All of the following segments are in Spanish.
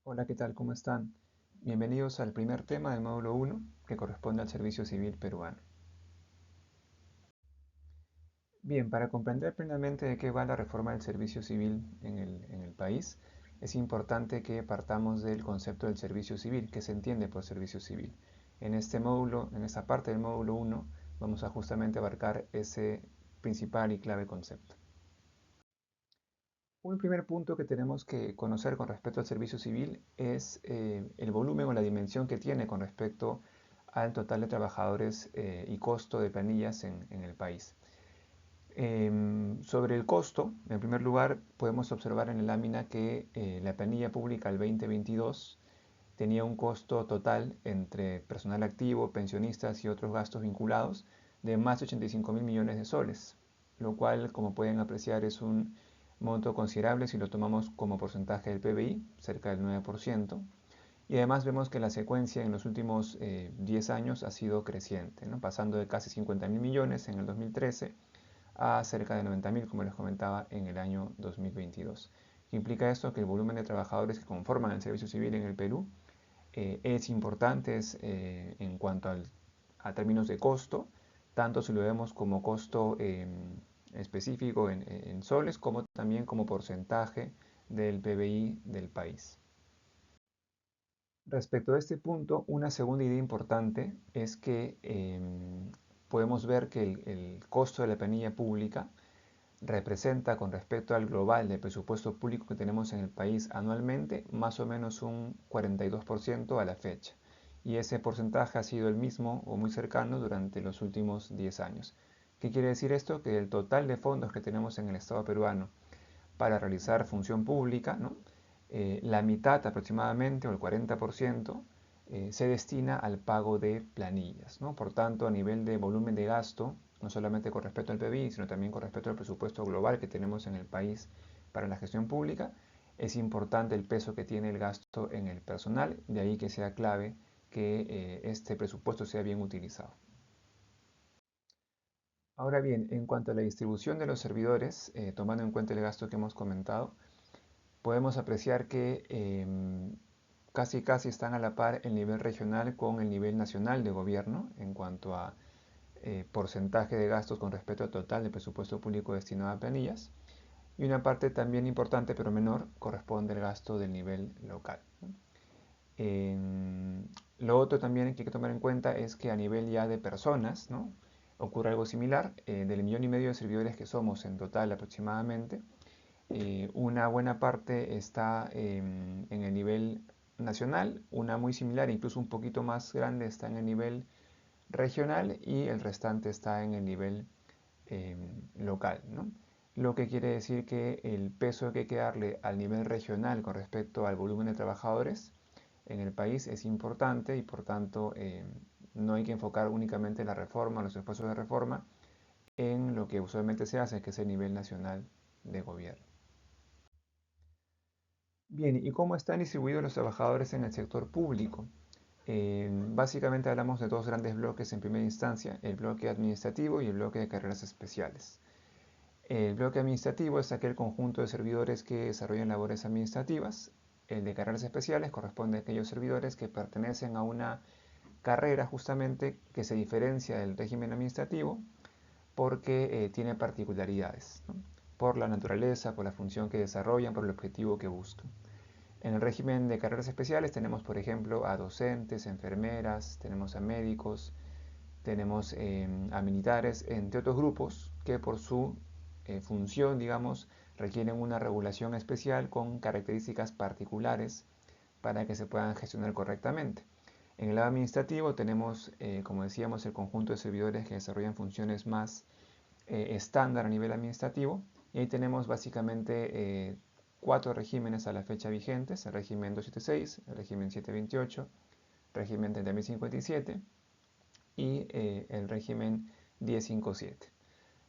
Hola, ¿qué tal? ¿Cómo están? Bienvenidos al primer tema del módulo 1, que corresponde al servicio civil peruano. Bien, para comprender plenamente de qué va la reforma del servicio civil en el país, es importante que partamos del concepto del servicio civil, que se entiende por servicio civil. En este módulo, en esta parte del módulo 1, vamos a justamente abarcar ese principal y clave concepto. Un primer punto que tenemos que conocer con respecto al servicio civil es el volumen o la dimensión que tiene con respecto al total de trabajadores y costo de planillas en el país. Sobre el costo, en primer lugar, podemos observar en la lámina que la planilla pública del 2022 tenía un costo total entre personal activo, pensionistas y otros gastos vinculados de más de 85 mil millones de soles, lo cual, como pueden apreciar, es un monto considerable si lo tomamos como porcentaje del PBI, cerca del 9%. Y además vemos que la secuencia en los últimos 10 años ha sido creciente, ¿no? Pasando de casi 50 mil millones en el 2013 a cerca de 90 mil, como les comentaba, en el año 2022. ¿Qué implica esto? Que el volumen de trabajadores que conforman el servicio civil en el Perú es importante en cuanto a términos de costo, tanto si lo vemos como costo específico en soles, como también como porcentaje del PBI del país. Respecto a este punto, una segunda idea importante es que podemos ver que el costo de la planilla pública representa con respecto al global del presupuesto público que tenemos en el país anualmente más o menos un 42% a la fecha. Y ese porcentaje ha sido el mismo o muy cercano durante los últimos 10 años. ¿Qué quiere decir esto? Que el total de fondos que tenemos en el Estado peruano para realizar función pública, ¿no? La mitad aproximadamente, o el 40%, se destina al pago de planillas, ¿no? Por tanto, a nivel de volumen de gasto, no solamente con respecto al PBI, sino también con respecto al presupuesto global que tenemos en el país para la gestión pública, es importante el peso que tiene el gasto en el personal, de ahí que sea clave que este presupuesto sea bien utilizado. Ahora bien, en cuanto a la distribución de los servidores, tomando en cuenta el gasto que hemos comentado, podemos apreciar que casi están a la par el nivel regional con el nivel nacional de gobierno en cuanto a porcentaje de gastos con respecto al total del presupuesto público destinado a planillas. Y una parte también importante pero menor corresponde al gasto del nivel local. Lo otro también que hay que tomar en cuenta es que a nivel ya de personas, ¿no? Ocurre algo similar. Del 1,5 millones de servidores que somos en total aproximadamente, una buena parte está en el nivel nacional, una muy similar, incluso un poquito más grande, está en el nivel regional y el restante está en el nivel local, ¿no? Lo que quiere decir que el peso que hay que darle al nivel regional con respecto al volumen de trabajadores en el país es importante y por tanto no hay que enfocar únicamente la reforma, los esfuerzos de reforma en lo que usualmente se hace, que es el nivel nacional de gobierno. Bien, ¿y cómo están distribuidos los trabajadores en el sector público? Básicamente hablamos de dos grandes bloques en primera instancia, el bloque administrativo y el bloque de carreras especiales. El bloque administrativo es aquel conjunto de servidores que desarrollan labores administrativas. El de carreras especiales corresponde a aquellos servidores que pertenecen a una carrera justamente que se diferencia del régimen administrativo porque tiene particularidades, ¿no? Por la naturaleza, por la función que desarrollan, por el objetivo que buscan. En el régimen de carreras especiales tenemos, por ejemplo, a docentes, enfermeras, tenemos a médicos, tenemos a militares, entre otros grupos que por su función, digamos, requieren una regulación especial con características particulares para que se puedan gestionar correctamente. En el lado administrativo tenemos, como decíamos, el conjunto de servidores que desarrollan funciones más estándar a nivel administrativo. Y ahí tenemos básicamente cuatro regímenes a la fecha vigentes: el régimen 276, el régimen 728, el régimen 30.057 y el régimen 1057.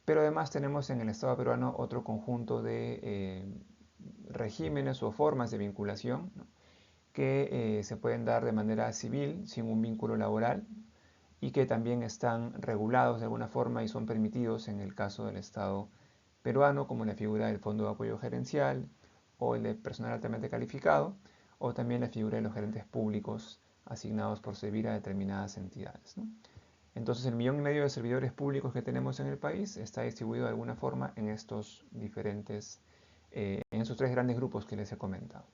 Pero además tenemos en el Estado peruano otro conjunto de regímenes o formas de vinculación, ¿no? Que se pueden dar de manera civil, sin un vínculo laboral, y que también están regulados de alguna forma y son permitidos en el caso del Estado peruano, como la figura del Fondo de Apoyo Gerencial o el de personal altamente calificado, o también la figura de los gerentes públicos asignados por servir a determinadas entidades, ¿no? Entonces el 1,5 millón de servidores públicos que tenemos en el país está distribuido de alguna forma en estos diferentes, en esos tres grandes grupos que les he comentado.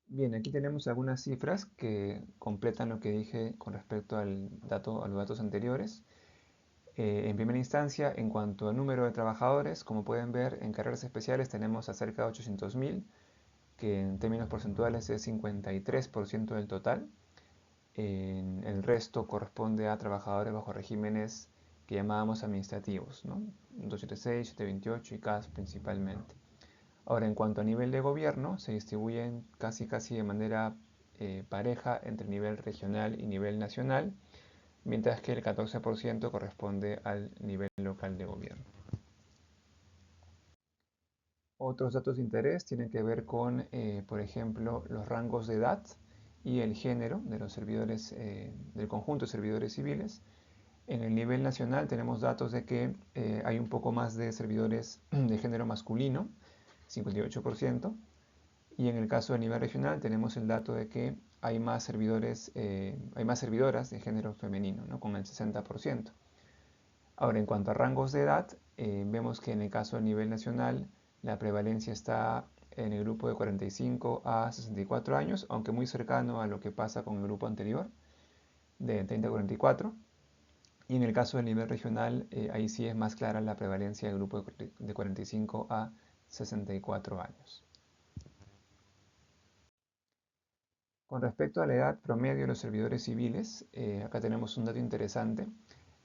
Bien, aquí tenemos algunas cifras que completan lo que dije con respecto al dato, a los datos anteriores. En primera instancia, en cuanto al número de trabajadores, como pueden ver, en carreras especiales tenemos a cerca de 800.000, que en términos porcentuales es 53% del total. El resto corresponde a trabajadores bajo regímenes que llamábamos administrativos, ¿no? 276, 728 y CAS principalmente. Ahora, en cuanto a nivel de gobierno, se distribuyen casi de manera pareja entre nivel regional y nivel nacional, mientras que el 14% corresponde al nivel local de gobierno. Otros datos de interés tienen que ver con, por ejemplo, los rangos de edad y el género de los servidores, del conjunto de servidores civiles. En el nivel nacional tenemos datos de que hay un poco más de servidores de género masculino, 58%, y en el caso del nivel regional tenemos el dato de que hay más servidores, hay más servidoras de género femenino, ¿no? Con el 60%. Ahora, en cuanto a rangos de edad, vemos que en el caso del nivel nacional la prevalencia está en el grupo de 45 a 64 años, aunque muy cercano a lo que pasa con el grupo anterior, de 30 a 44. Y en el caso del nivel regional, ahí sí es más clara la prevalencia del grupo de 45 a 64 años. Con respecto a la edad promedio de los servidores civiles, acá tenemos un dato interesante.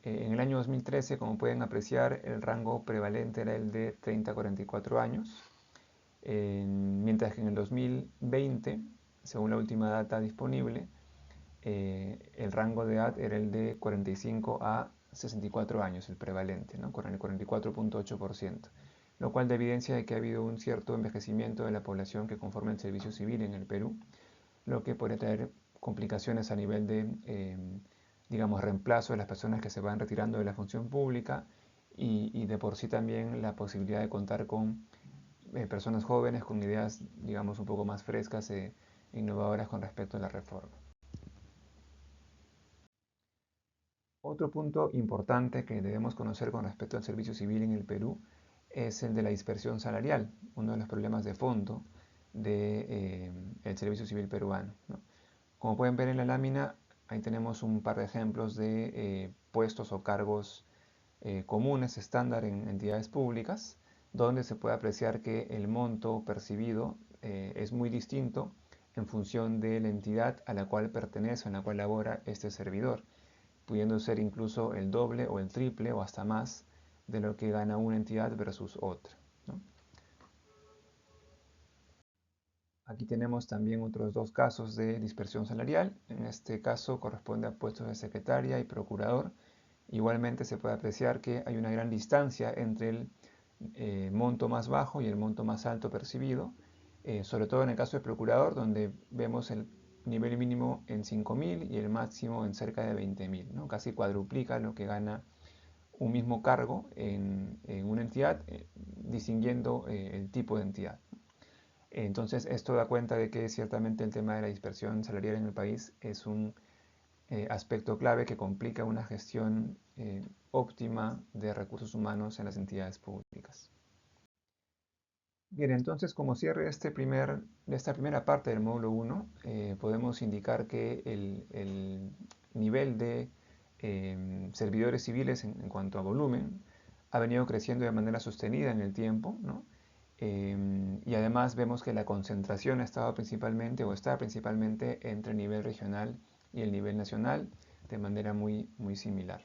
En el año 2013, como pueden apreciar, el rango prevalente era el de 30 a 44 años, mientras que en el 2020, según la última data disponible, el rango de edad era el de 45 a 64 años, el prevalente, ¿no? Con el 44.8%, lo cual da evidencia de que ha habido un cierto envejecimiento de la población que conforma el servicio civil en el Perú, lo que puede traer complicaciones a nivel de, digamos, reemplazo de las personas que se van retirando de la función pública y de por sí también la posibilidad de contar con personas jóvenes con ideas, digamos, un poco más frescas e innovadoras con respecto a la reforma. Otro punto importante que debemos conocer con respecto al servicio civil en el Perú es el de la dispersión salarial, uno de los problemas de fondo del servicio civil peruano, ¿no? Como pueden ver en la lámina, ahí tenemos un par de ejemplos de puestos o cargos comunes estándar en entidades públicas, donde se puede apreciar que el monto percibido es muy distinto en función de la entidad a la cual pertenece o en la cual labora este servidor, pudiendo ser incluso el doble o el triple o hasta más de lo que gana una entidad versus otra, ¿no? Aquí tenemos también otros dos casos de dispersión salarial. En este caso corresponde a puestos de secretaria y procurador. Igualmente se puede apreciar que hay una gran distancia entre el monto más bajo y el monto más alto percibido, sobre todo en el caso del procurador, donde vemos el nivel mínimo en 5.000 y el máximo en cerca de 20.000, ¿no? Casi cuadruplica lo que gana un mismo cargo en una entidad, distinguiendo el tipo de entidad. Entonces, esto da cuenta de que ciertamente el tema de la dispersión salarial en el país es un aspecto clave que complica una gestión óptima de recursos humanos en las entidades públicas. Bien, entonces como cierre de esta primera parte del módulo 1, podemos indicar que el nivel de servidores civiles en cuanto a volumen ha venido creciendo de manera sostenida en el tiempo, ¿no? Y además vemos que la concentración ha estado principalmente o está principalmente entre el nivel regional y el nivel nacional de manera muy similar.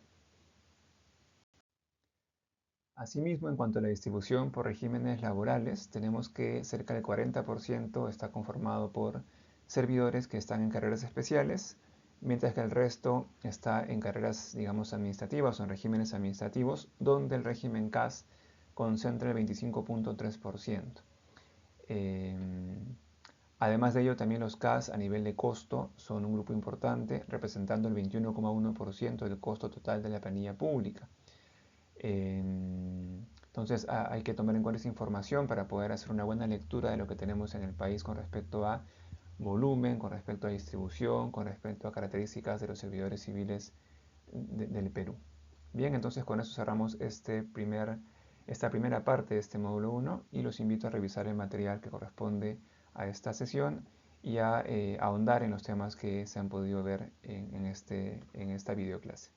Asimismo, en cuanto a la distribución por regímenes laborales, tenemos que cerca del 40% está conformado por servidores que están en carreras especiales, mientras que el resto está en carreras, digamos, administrativas o en regímenes administrativos, donde el régimen CAS concentra el 25.3%. Además de ello, también los CAS a nivel de costo son un grupo importante, representando el 21,1% del costo total de la planilla pública. Entonces hay que tomar en cuenta esa información para poder hacer una buena lectura de lo que tenemos en el país con respecto a volumen, con respecto a distribución, con respecto a características de los servidores civiles del Perú. Bien, entonces con eso cerramos esta primera parte de este módulo 1 y los invito a revisar el material que corresponde a esta sesión y a ahondar en los temas que se han podido ver en esta videoclase.